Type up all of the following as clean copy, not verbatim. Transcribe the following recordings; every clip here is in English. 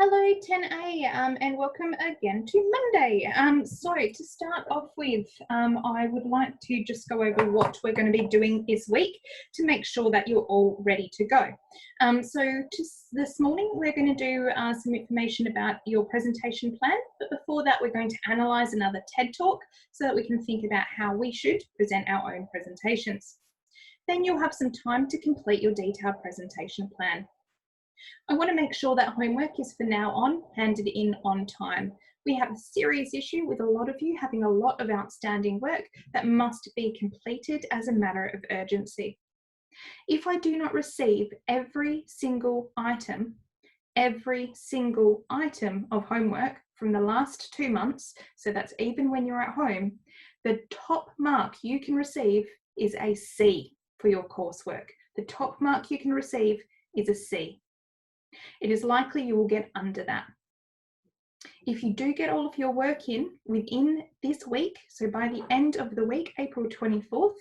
Hello 10A and welcome again to Monday. So to start off with, I would like to just go over what we're going to be doing this week to make sure that you're all ready to go. This morning we're going to do some information about your presentation plan, but before that we're going to analyse another TED Talk so that we can think about how we should present our own presentations. Then you'll have some time to complete your detailed presentation plan. I want to make sure that homework is from now on handed in on time. We have a serious issue with a lot of you having a lot of outstanding work that must be completed as a matter of urgency. If I do not receive every single item of homework from the last 2 months, so that's even when you're at home, the top mark you can receive is a C for your coursework. The top mark you can receive is a C. It is likely you will get under that. If you do get all of your work in within this week, so by the end of the week, April 24th,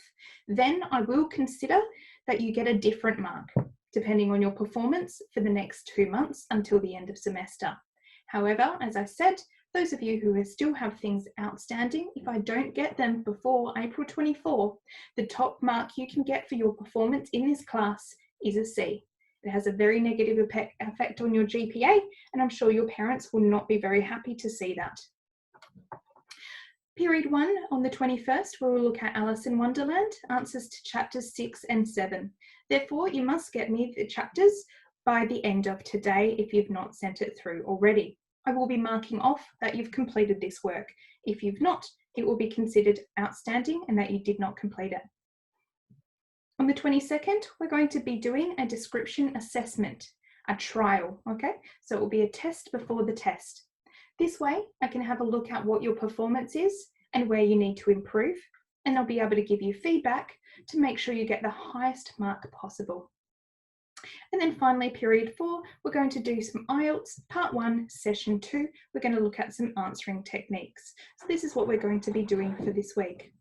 then I will consider that you get a different mark, depending on your performance for the next 2 months until the end of semester. However, as I said, those of you who still have things outstanding, if I don't get them before April 24, the top mark you can get for your performance in this class is a C. It has a very negative effect on your GPA, and I'm sure your parents will not be very happy to see that. Period 1 on the 21st, we will look at Alice in Wonderland, answers to chapters 6 and 7. Therefore, you must get me the chapters by the end of today if you've not sent it through already. I will be marking off that you've completed this work. If you've not, it will be considered outstanding and that you did not complete it. On the 22nd, we're going to be doing a description assessment, a trial, okay? So it will be a test before the test. This way, I can have a look at what your performance is and where you need to improve, and I'll be able to give you feedback to make sure you get the highest mark possible. And then finally, period 4, we're going to do some IELTS, part 1, session 2. We're going to look at some answering techniques. So this is what we're going to be doing for this week.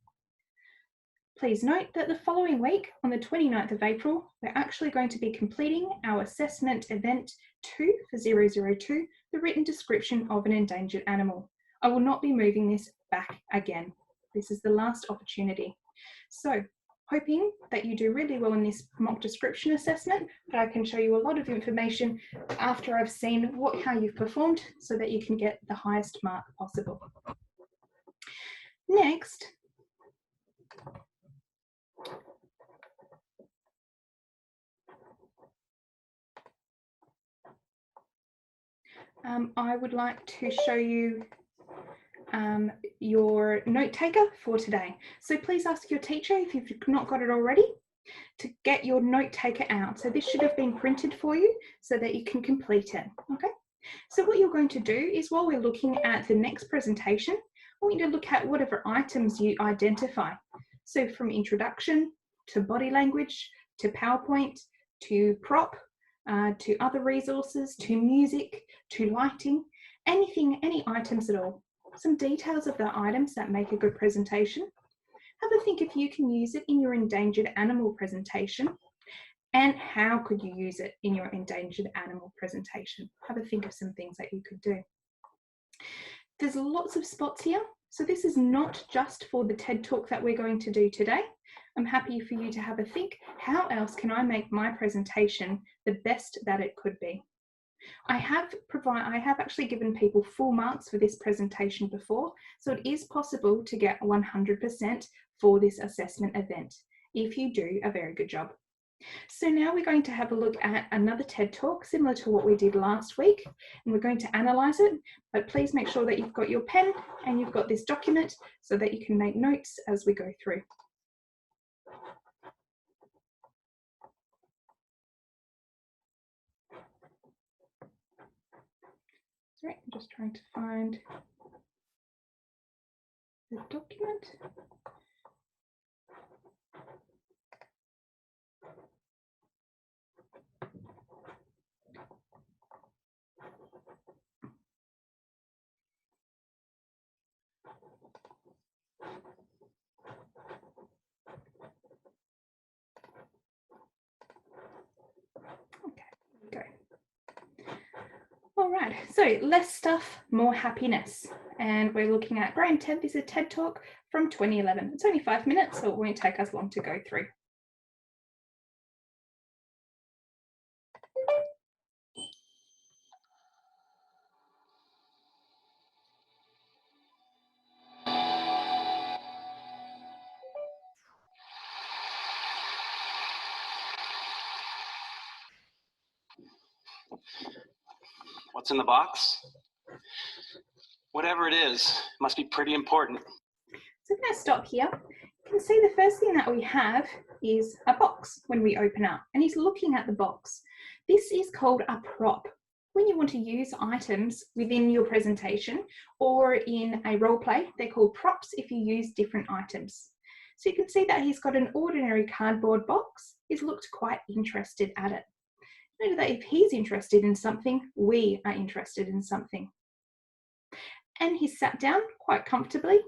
Please note that the following week, on the 29th of April, we're actually going to be completing our assessment event 2 for 002, the written description of an endangered animal. I will not be moving this back again. This is the last opportunity. So, hoping that you do really well in this mock description assessment, but I can show you a lot of information after I've seen how you've performed so that you can get the highest mark possible. Next, I would like to show you your note taker for today. So please ask your teacher, if you've not got it already, to get your note taker out. So this should have been printed for you so that you can complete it, okay? So what you're going to do is, while we're looking at the next presentation, I want you to look at whatever items you identify. So from introduction to body language, to PowerPoint, to prop, to other resources, to music, to lighting, anything, any items at all. Some details of the items that make a good presentation. Have a think if you can use it in your endangered animal presentation, and how could you use it in your endangered animal presentation. Have a think of some things that you could do. There's lots of spots here, so this is not just for the TED Talk that we're going to do today. I'm happy for you to have a think, how else can I make my presentation the best that it could be? I have actually given people full marks for this presentation before, so it is possible to get 100% for this assessment event if you do a very good job. So now we're going to have a look at another TED Talk similar to what we did last week, and we're going to analyse it, but please make sure that you've got your pen and you've got this document so that you can make notes as we go through. Sorry, I'm just trying to find the document. Okay, here we go. All Right, so less stuff, more happiness. And we're looking at Graham Ted. This is a TED Talk from 2011. It's only 5 minutes, so it won't take us long to go through. What's in the box? Whatever it is, must be pretty important. So I'm going to stop here. You can see the first thing that we have is a box when we open up, and he's looking at the box. This is called a prop. When you want to use items within your presentation or in a role play, they're called props if you use different items. So you can see that he's got an ordinary cardboard box. He's looked quite interested at it. Note that if he's interested in something, we are interested in something. And he's sat down quite comfortably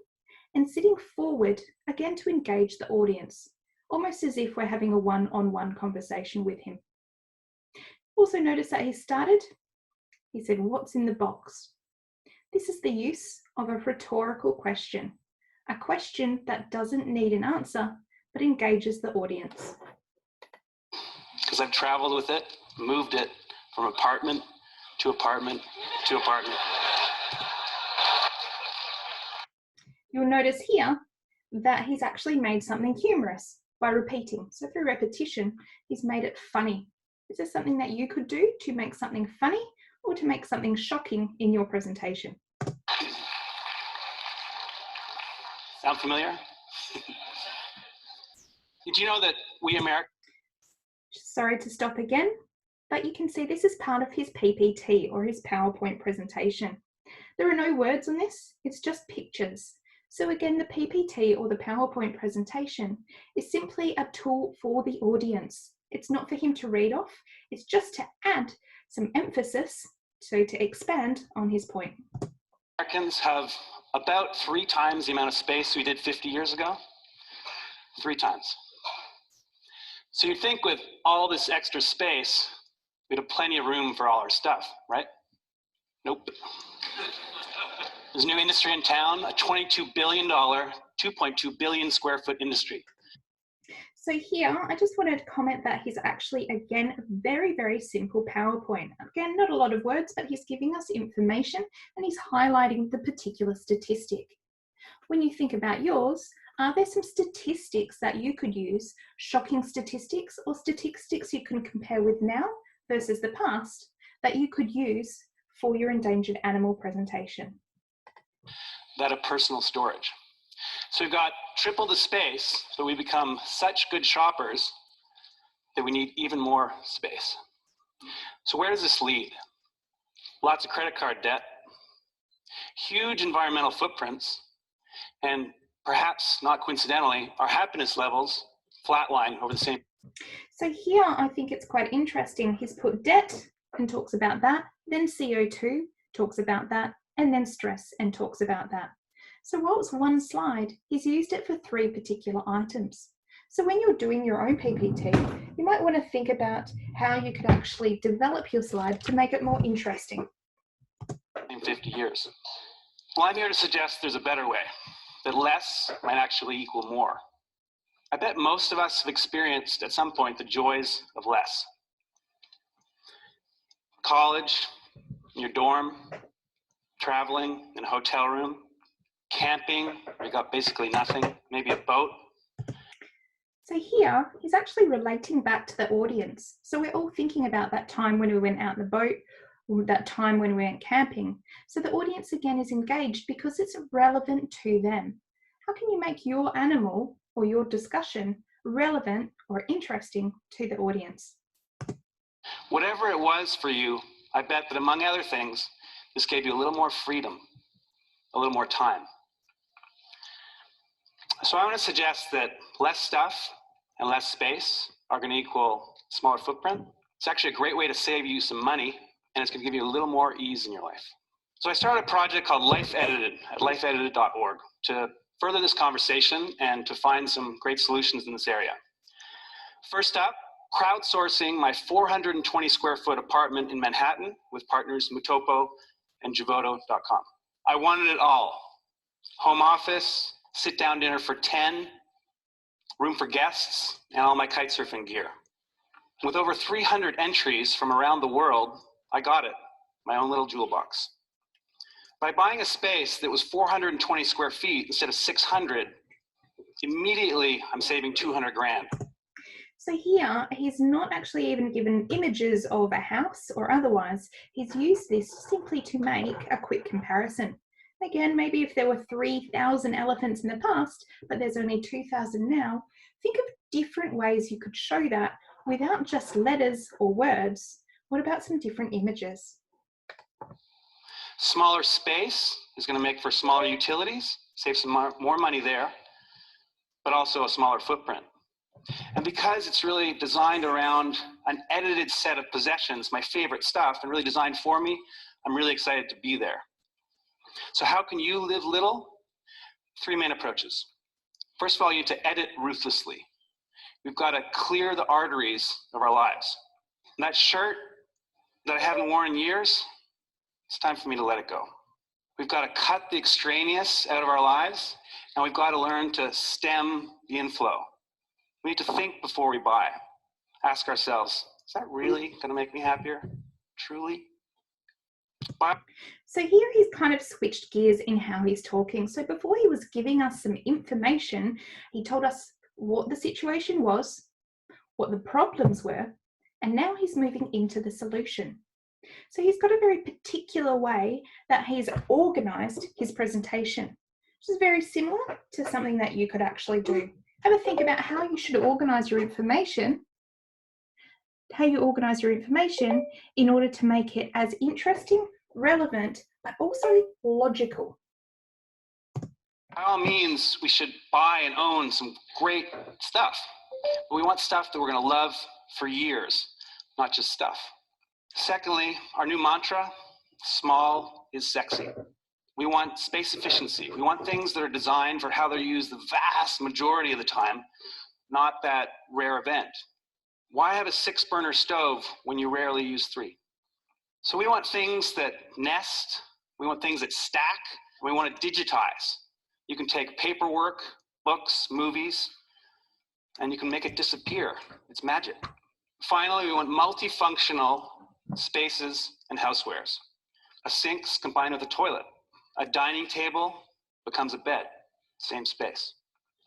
and sitting forward again to engage the audience, almost as if we're having a one-on-one conversation with him. Also notice that he started, he said, "What's in the box?" This is the use of a rhetorical question, a question that doesn't need an answer, but engages the audience. Because I've traveled with it, moved it from apartment to apartment to apartment. You'll notice here that he's actually made something humorous by repeating. So through repetition, he's made it funny. Is there something that you could do to make something funny or to make something shocking in your presentation? Sound familiar? Did you know that we Americans... Sorry to stop again, but you can see this is part of his PPT or his PowerPoint presentation. There are no words on this, it's just pictures. So again, the PPT or the PowerPoint presentation is simply a tool for the audience. It's not for him to read off, it's just to add some emphasis, so to expand on his point. Americans have about 3 times the amount of space we did 50 years ago. 3 times. So you'd think with all this extra space, we'd have plenty of room for all our stuff, right? Nope. There's a new industry in town, a $22 billion, 2.2 billion square foot industry. So here, I just wanted to comment that he's actually, again, a very, very simple PowerPoint. Again, not a lot of words, but he's giving us information and he's highlighting the particular statistic. When you think about yours, are there some statistics that you could use, shocking statistics or statistics you can compare with now versus the past, that you could use for your endangered animal presentation? That of personal storage. So we've got triple the space, but we become such good shoppers that we need even more space. So where does this lead? Lots of credit card debt, huge environmental footprints, and perhaps not coincidentally, our happiness levels flatline over the same. So here I think it's quite interesting. He's put debt and talks about that, then CO2 talks about that, and then stress and talks about that. So while it's one slide, he's used it for 3 particular items. So when you're doing your own PPT, you might want to think about how you could actually develop your slide to make it more interesting. In 50 years. Well, I'm here to suggest there's a better way, that less might actually equal more. I bet most of us have experienced at some point the joys of less. College, in your dorm, traveling in a hotel room, camping, where you got basically nothing, maybe a boat. So here, he's actually relating back to the audience. So we're all thinking about that time when we went out in the boat, or that time when we went camping. So the audience again is engaged because it's relevant to them. How can you make your animal or your discussion relevant or interesting to the audience? Whatever it was for you, I bet that among other things, this gave you a little more freedom, a little more time. So I want to suggest that less stuff and less space are going to equal smaller footprint. It's actually a great way to save you some money, and it's going to give you a little more ease in your life. So I started a project called Life Edited at lifeedited.org to further this conversation and to find some great solutions in this area. First up, crowdsourcing my 420 square foot apartment in Manhattan with partners Mutopo and Javoto.com. I wanted it all. Home office, sit-down dinner for 10, room for guests, and all my kite surfing gear. With over 300 entries from around the world, I got it, my own little jewel box. By buying a space that was 420 square feet instead of 600, immediately I'm saving 200 grand. So here, he's not actually even given images of a house or otherwise. He's used this simply to make a quick comparison. Again, maybe if there were 3,000 elephants in the past, but there's only 2,000 now, think of different ways you could show that without just letters or words. What about some different images? Smaller space is going to make for smaller utilities, save some more money there, but also a smaller footprint. And because it's really designed around an edited set of possessions, my favorite stuff, and really designed for me, I'm really excited to be there. So how can you live little? 3 main approaches. First of all, you need to edit ruthlessly. We've got to clear the arteries of our lives. And that shirt that I haven't worn in years, it's time for me to let it go. We've got to cut the extraneous out of our lives, and we've got to learn to stem the inflow. We need to think before we buy. Ask ourselves, is that really going to make me happier? Truly? Buy. So here he's kind of switched gears in how he's talking. So before he was giving us some information, he told us what the situation was, what the problems were, and now he's moving into the solution. So he's got a very particular way that he's organized his presentation, which is very similar to something that you could actually do. Have a think about how you should organize your information, in order to make it as interesting, relevant, but also logical. By all means, we should buy and own some great stuff. But we want stuff that we're going to love for years, not just stuff. Secondly, our new mantra, small is sexy. We want space efficiency. We want things that are designed for how they're used the vast majority of the time, not that rare event. Why have a 6-burner stove when you rarely use 3? So we want things that nest, we want things that stack, we want to digitize. You can take paperwork, books, movies, and you can make it disappear. It's magic. Finally, we want multifunctional spaces and housewares. A sink's combined with a toilet. A dining table becomes a bed, same space.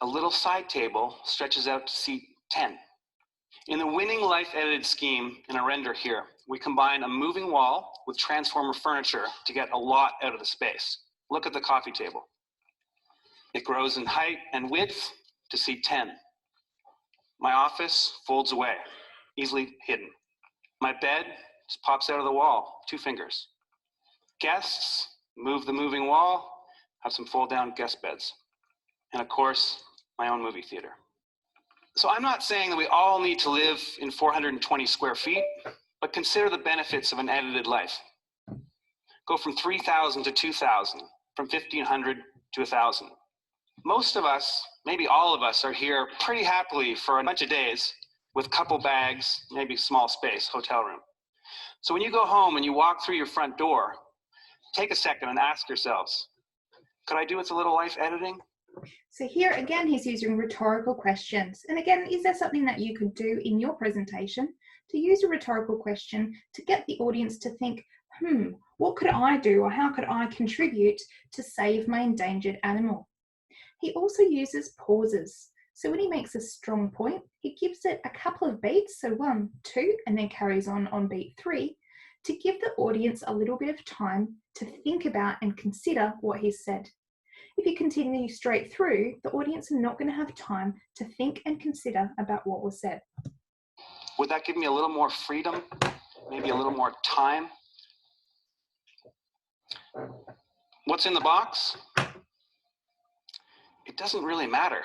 A little side table stretches out to seat 10. In the winning life edited scheme in a render here, we combine a moving wall with transformer furniture to get a lot out of the space. Look at the coffee table. It grows in height and width to seat 10. My office folds away, easily hidden. My bed just pops out of the wall, 2 fingers. Guests move the moving wall, have some fold-down guest beds. And of course, my own movie theater. So I'm not saying that we all need to live in 420 square feet, but consider the benefits of an edited life. Go from 3,000 to 2,000, from 1,500 to 1,000. Most of us, maybe all of us, are here pretty happily for a bunch of days with couple bags, maybe small space, hotel room. So when you go home and you walk through your front door, take a second and ask yourselves, could I do with a little life editing? So here again, he's using rhetorical questions. And again, is there something that you could do in your presentation to use a rhetorical question to get the audience to think, what could I do, or how could I contribute to save my endangered animal? He also uses pauses. So when he makes a strong point, he gives it a couple of beats, so 1, 2, and then carries on beat 3, to give the audience a little bit of time to think about and consider what he said. If you continue straight through, the audience are not going to have time to think and consider about what was said. Would that give me a little more freedom? Maybe a little more time? What's in the box? It doesn't really matter.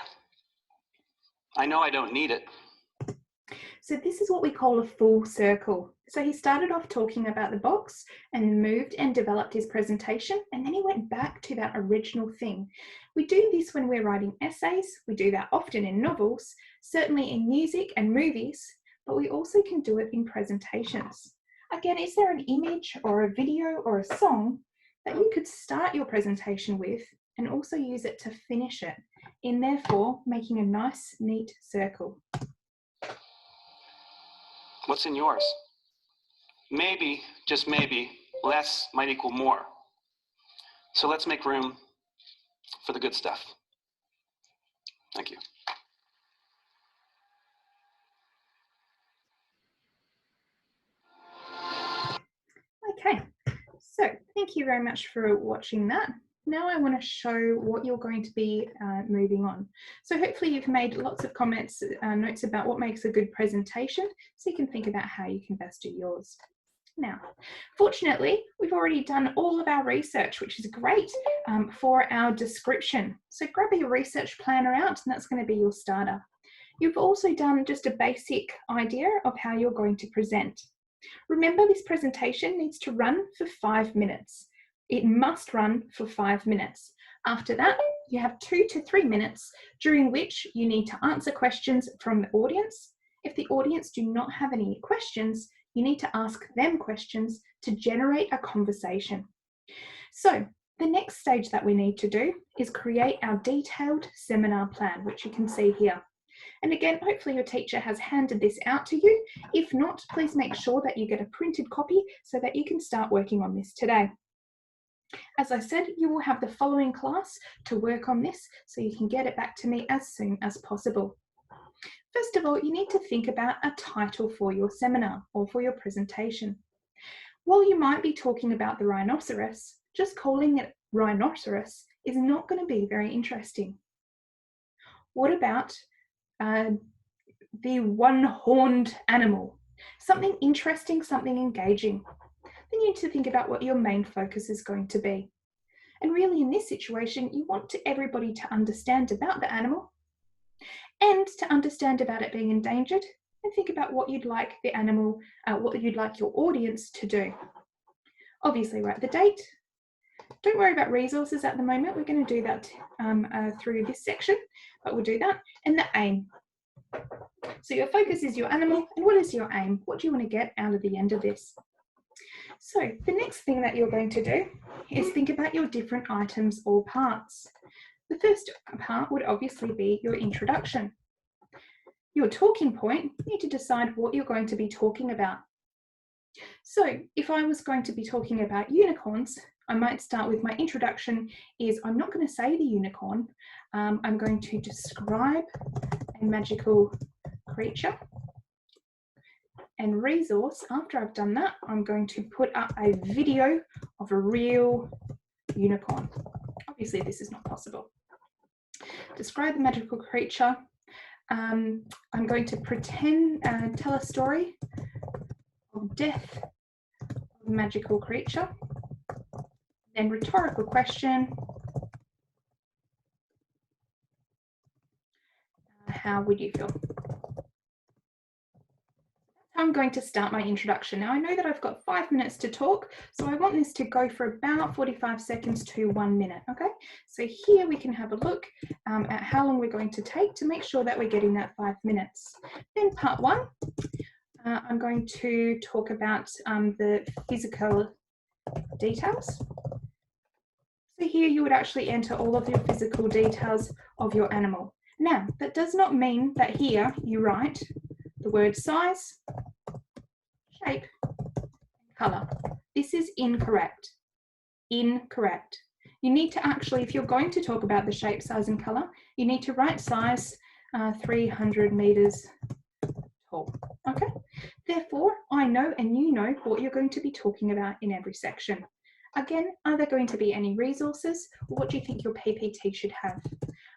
I know I don't need it. So this is what we call a full circle. So he started off talking about the box and moved and developed his presentation, and then he went back to that original thing. We do this when we're writing essays. We do that often in novels, certainly in music and movies, but we also can do it in presentations. Again, is there an image or a video or a song that you could start your presentation with and also use it to finish it, in therefore making a nice, neat circle? What's in yours? Maybe, just maybe, less might equal more. So let's make room for the good stuff. Thank you. Okay, so thank you very much for watching that. Now I want to show what you're going to be moving on. So hopefully you've made lots of comments, notes about what makes a good presentation, so you can think about how you can best do yours. Now, fortunately, we've already done all of our research, which is great for our description. So grab your research planner out, and that's going to be your starter. You've also done just a basic idea of how you're going to present. Remember, this presentation needs to run for 5 minutes. It must run for 5 minutes. After that, you have 2 to 3 minutes during which you need to answer questions from the audience. If the audience do not have any questions, you need to ask them questions to generate a conversation. So the next stage that we need to do is create our detailed seminar plan, which you can see here. And again, hopefully your teacher has handed this out to you. If not, please make sure that you get a printed copy so that you can start working on this today. As I said, you will have the following class to work on this, so you can get it back to me as soon as possible. First of all, you need to think about a title for your seminar or for your presentation. While you might be talking about the rhinoceros, just calling it rhinoceros is not going to be very interesting. What about the one-horned animal? Something interesting, something engaging. Then you need to think about what your main focus is going to be. And really in this situation, you want everybody to understand about the animal and to understand about it being endangered, and think about what you'd like the animal, what you'd like your audience to do. Obviously write the date. Don't worry about resources at the moment. We're going to do that through this section, but we'll do that. And the aim. So your focus is your animal, and what is your aim? What do you want to get out of the end of this? So the next thing that you're going to do is think about your different items or parts. The first part would obviously be your introduction. Your talking point, you need to decide what you're going to be talking about. So if I was going to be talking about unicorns, I might start with my introduction is I'm not going to say the unicorn, I'm going to describe a magical creature. And resource, after I've done that, I'm going to put up a video of a real unicorn. Obviously this is not possible. Describe the magical creature. I'm going to pretend, tell a story of death of a magical creature. Then rhetorical question. How would you feel? I'm going to start my introduction. Now I know that I've got 5 minutes to talk, so I want this to go for about 45 seconds to 1 minute, okay? So here we can have a look at how long we're going to take to make sure that we're getting that 5 minutes. Then part 1, I'm going to talk about the physical details. So here you would actually enter all of your physical details of your animal. Now, that does not mean that here you write the word size, shape, and colour. This is incorrect. Incorrect. You need to actually, if you're going to talk about the shape, size, and colour, you need to write size 300 metres tall. Okay? Therefore, I know and you know what you're going to be talking about in every section. Again, are there going to be any resources? What do you think your PPT should have?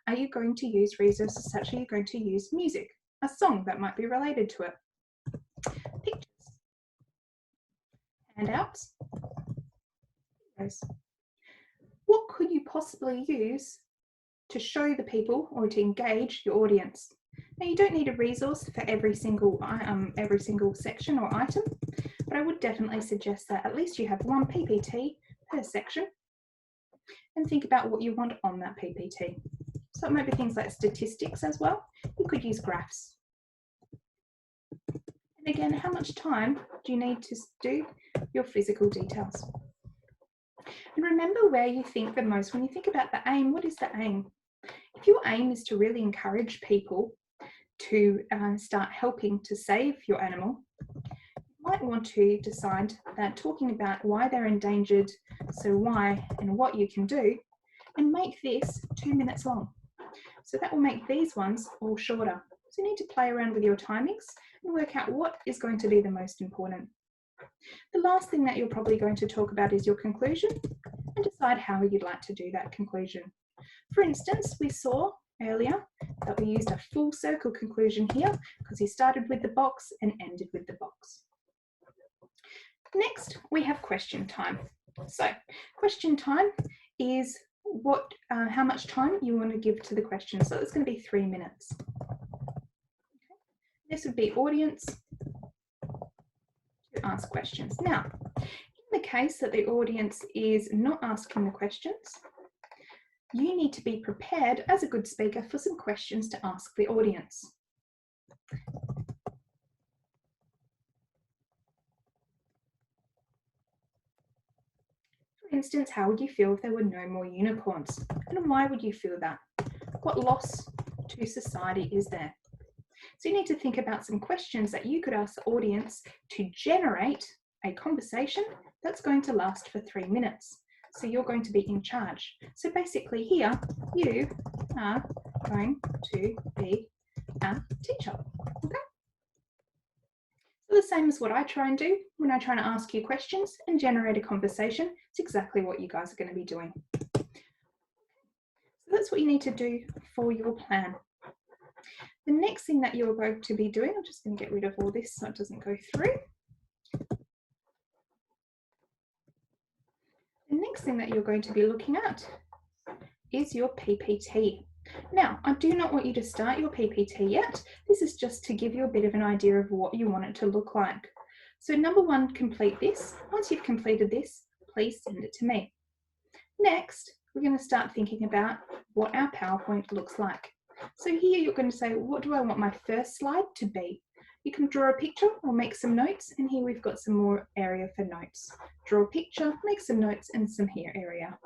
Are you going to use resources such as you're going to use music, a song that might be related to it, pictures, handouts, videos? What could you possibly use to show the people or to engage your audience? Now you don't need a resource for every single section or item, but I would definitely suggest that at least you have one PPT per section and think about what you want on that PPT. So it might be things like statistics as well. You could use graphs. And again, how much time do you need to do your physical details? And remember where you think the most. When you think about the aim, what is the aim? If your aim is to really encourage people to start helping to save your animal, you might want to decide that talking about why they're endangered, so why and what you can do, and make this 2 minutes long. So that will make these ones all shorter. So you need to play around with your timings and work out what is going to be the most important. The last thing that you're probably going to talk about is your conclusion and decide how you'd like to do that conclusion. For instance, we saw earlier that we used a full circle conclusion here because he started with the box and ended with the box. Next, we have question time. So question time is how much time you want to give to the question. So it's going to be 3 minutes. This would be audience to ask questions. Now, in the case that the audience is not asking the questions, you need to be prepared as a good speaker for some questions to ask the audience. For instance, how would you feel if there were no more unicorns? And why would you feel that? What loss to society is there? So you need to think about some questions that you could ask the audience to generate a conversation that's going to last for 3 minutes. So you're going to be in charge. So basically here, you are going to be a teacher, okay? So the same as what I try and do when I try to ask you questions and generate a conversation. It's exactly what you guys are going to be doing. So that's what you need to do for your plan. The next thing that you're going to be doing, I'm just going to get rid of all this so it doesn't go through. The next thing that you're going to be looking at is your PPT. Now, I do not want you to start your PPT yet. This is just to give you a bit of an idea of what you want it to look like. So number one, complete this. Once you've completed this, please send it to me. Next, we're going to start thinking about what our PowerPoint looks like. So here you're going to say, what do I want my first slide to be? You can draw a picture or make some notes, and here we've got some more area for notes. Draw a picture, make some notes, and some here area.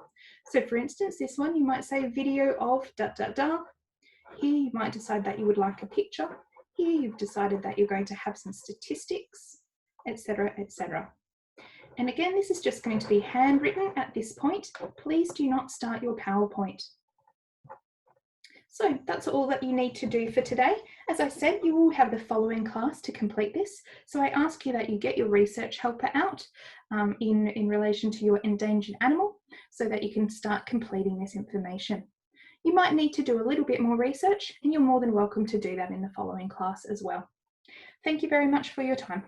So for instance, this one, you might say video of ... Here you might decide that you would like a picture. Here you've decided that you're going to have some statistics, etc., etc. And again, this is just going to be handwritten at this point. Please do not start your PowerPoint. So that's all that you need to do for today. As I said, you will have the following class to complete this. So I ask you that you get your research helper out in relation to your endangered animal so that you can start completing this information. You might need to do a little bit more research, and you're more than welcome to do that in the following class as well. Thank you very much for your time.